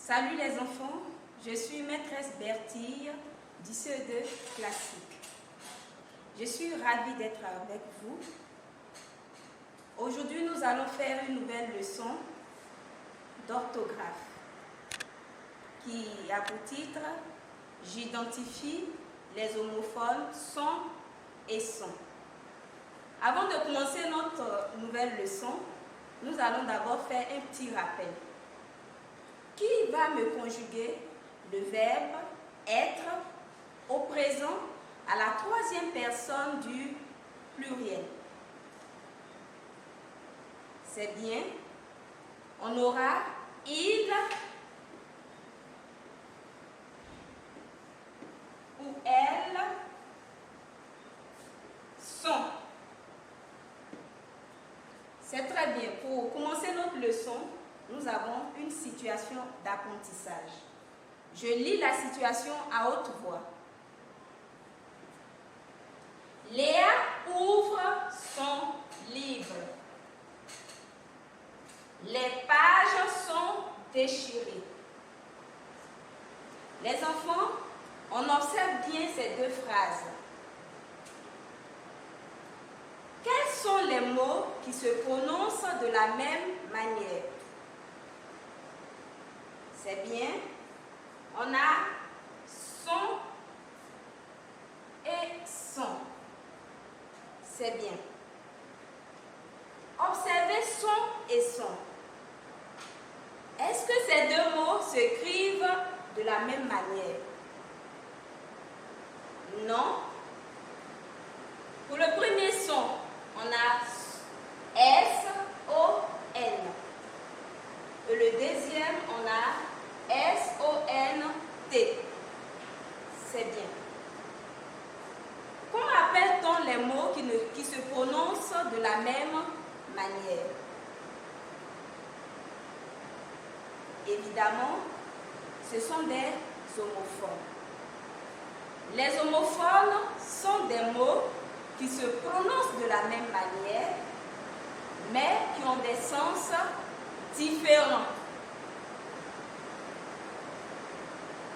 Salut les enfants, je suis maîtresse Bertille du CE2 classique. Je suis ravie d'être avec vous. Aujourd'hui, nous allons faire une nouvelle leçon d'orthographe qui a pour titre « J'identifie les homophones son et son ». Avant de commencer notre nouvelle leçon, nous allons d'abord faire un petit rappel. Qui va me conjuguer le verbe être au présent à la troisième personne du pluriel? C'est bien. On aura il ou elle sont. C'est très bien. Pour commencer notre leçon, nous avons une situation d'apprentissage. Je lis la situation à haute voix. Léa ouvre son livre. Les pages sont déchirées. Les enfants, on observe bien ces deux phrases. Quels sont les mots qui se prononcent de la même manière? C'est bien. On a son et son. C'est bien. Observez son et son. Est-ce que ces deux mots s'écrivent de la même manière? Non. Pour le premier son, on a S-O-N. Et le deuxième, on a S-O-N-T. C'est bien. Comment appelle-t-on les mots qui se prononcent de la même manière? Évidemment, ce sont des homophones. Les homophones sont des mots qui se prononcent de la même manière, mais qui ont des sens différents.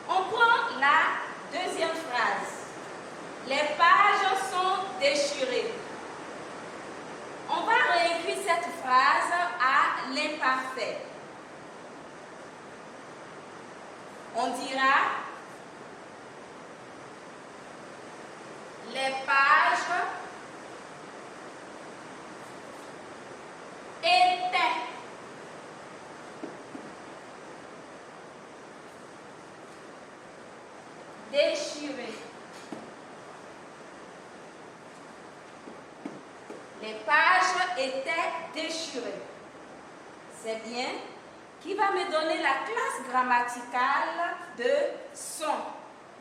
On prend la deuxième phrase. Les pages sont déchirées. On va réécrire cette phrase à l'imparfait. On dira les pages étaient déchirées. Les pages étaient déchirées. C'est bien. Qui va me donner la classe grammaticale de son?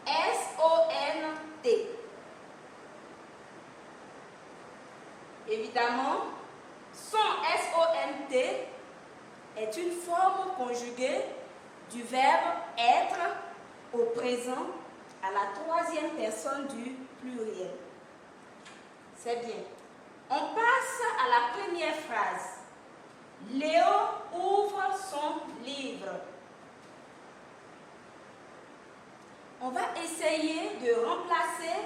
S-O-N-T. Évidemment, son S-O-N-T est une forme conjuguée du verbe être au présent à la troisième personne du pluriel. C'est bien. On passe à la première phrase. Léo ouvre son livre. On va essayer de remplacer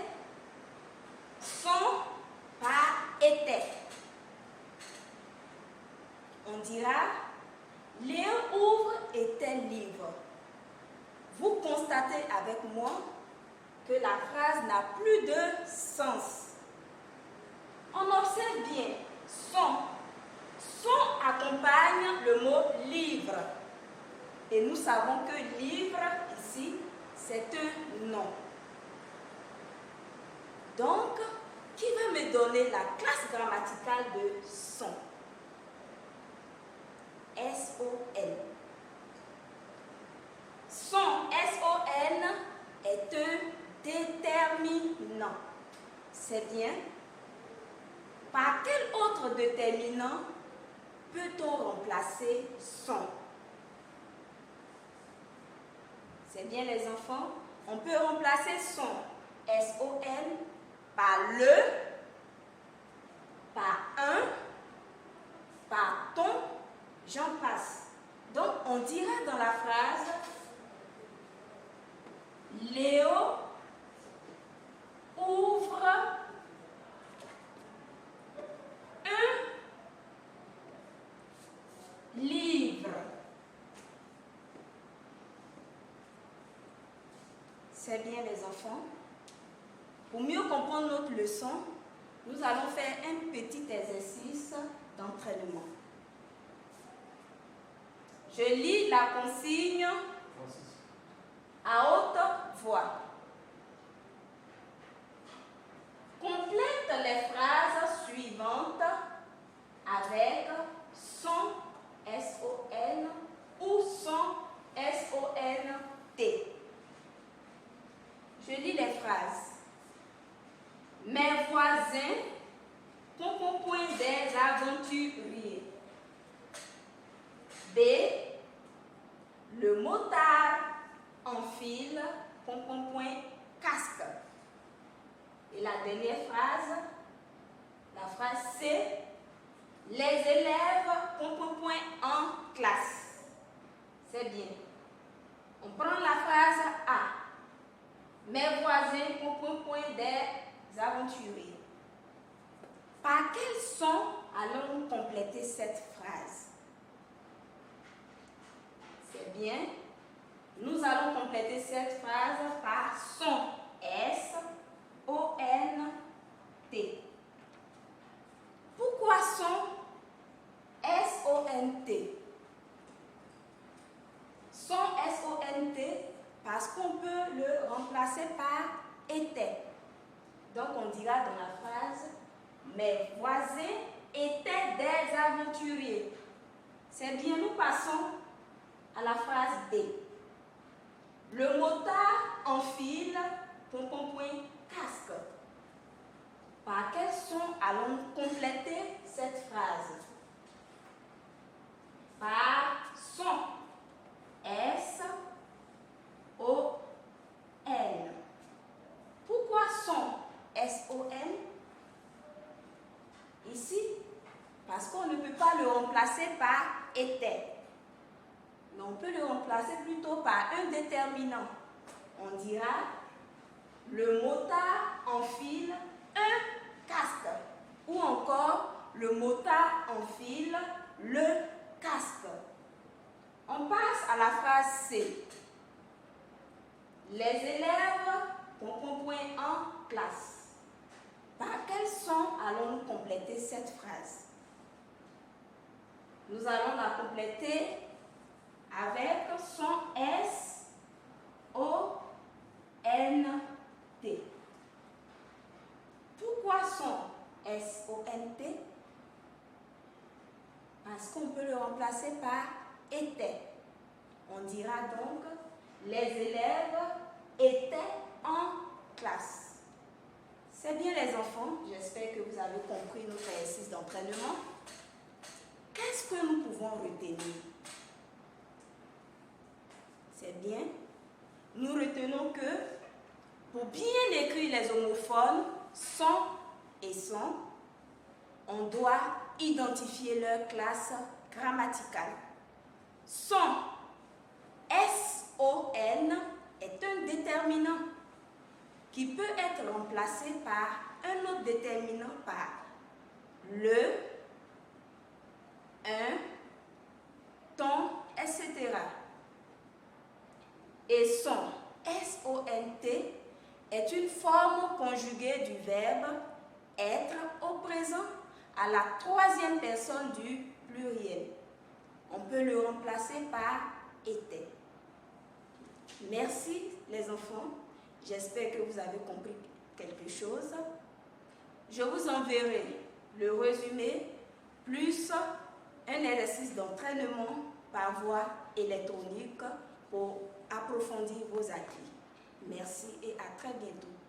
son par était. On dira Léo ouvre et tel livre. Vous constatez avec moi que la phrase n'a plus de sens. On observe bien son. Son accompagne le mot livre. Et nous savons que livre, ici, c'est un nom. Donc, qui va me donner la classe grammaticale de son? S-O-N. Son, S-O-N, est un déterminant. C'est bien. Par quel autre déterminant peut-on remplacer son? C'est bien les enfants. On peut remplacer son, S-O-N, par le, par un, par ton, j'en passe. Donc on dira dans la phrase Léo ouvre un livre. C'est bien les enfants. Pour mieux comprendre notre leçon, nous allons faire un petit exercice d'entraînement. Je lis la consigne à haute voix. Complète les phrases suivantes avec son S-O-N ou son S-O-N-T. Je lis les phrases. Mes voisins, point des aventuriers. B. Le motard enfile, casque. Et la dernière phrase, la phrase C. Les élèves, en classe. C'est bien. On prend la phrase A. Mes voisins, des aventuriers. Par quel son allons-nous compléter cette phrase? C'est bien. Nous allons compléter cette phrase par son. S-O-N-T. Pourquoi son? S-O-N-T. Son S-O-N-T parce qu'on peut le remplacer par était. Donc on dira dans la phrase mes voisins étaient des aventuriers. C'est bien, nous passons à la phrase B. Le motard enfile, casque. Par quel son allons-nous compléter cette phrase? Par son. S-O-N. Pourquoi son? S-O-N? Ici, parce qu'on ne peut pas le remplacer par était. Mais on peut le remplacer plutôt par un déterminant. On dira le motard enfile un casque. Ou encore le motard enfile le casque. On passe à la phrase C. Les élèves, en classe. Par quel son allons-nous compléter cette phrase? Nous allons la compléter avec son S-O-N-T. Pourquoi son S-O-N-T? Parce qu'on peut le remplacer par était. On dira donc les élèves étaient en classe. C'est bien les enfants, j'espère que vous avez compris notre exercice d'entraînement. Qu'est-ce que nous pouvons retenir? C'est bien. Nous retenons que pour bien écrire les homophones son et son, on doit identifier leur classe grammaticale. Son, S-O-N, est un déterminant qui peut être remplacé par un autre déterminant par le, un, ton, etc. Et son, S-O-N-T, est une forme conjuguée du verbe être au présent à la troisième personne du pluriel. On peut le remplacer par était. Merci les enfants. J'espère que vous avez compris quelque chose. Je vous enverrai le résumé plus un exercice d'entraînement par voie électronique pour approfondir vos acquis. Merci et à très bientôt.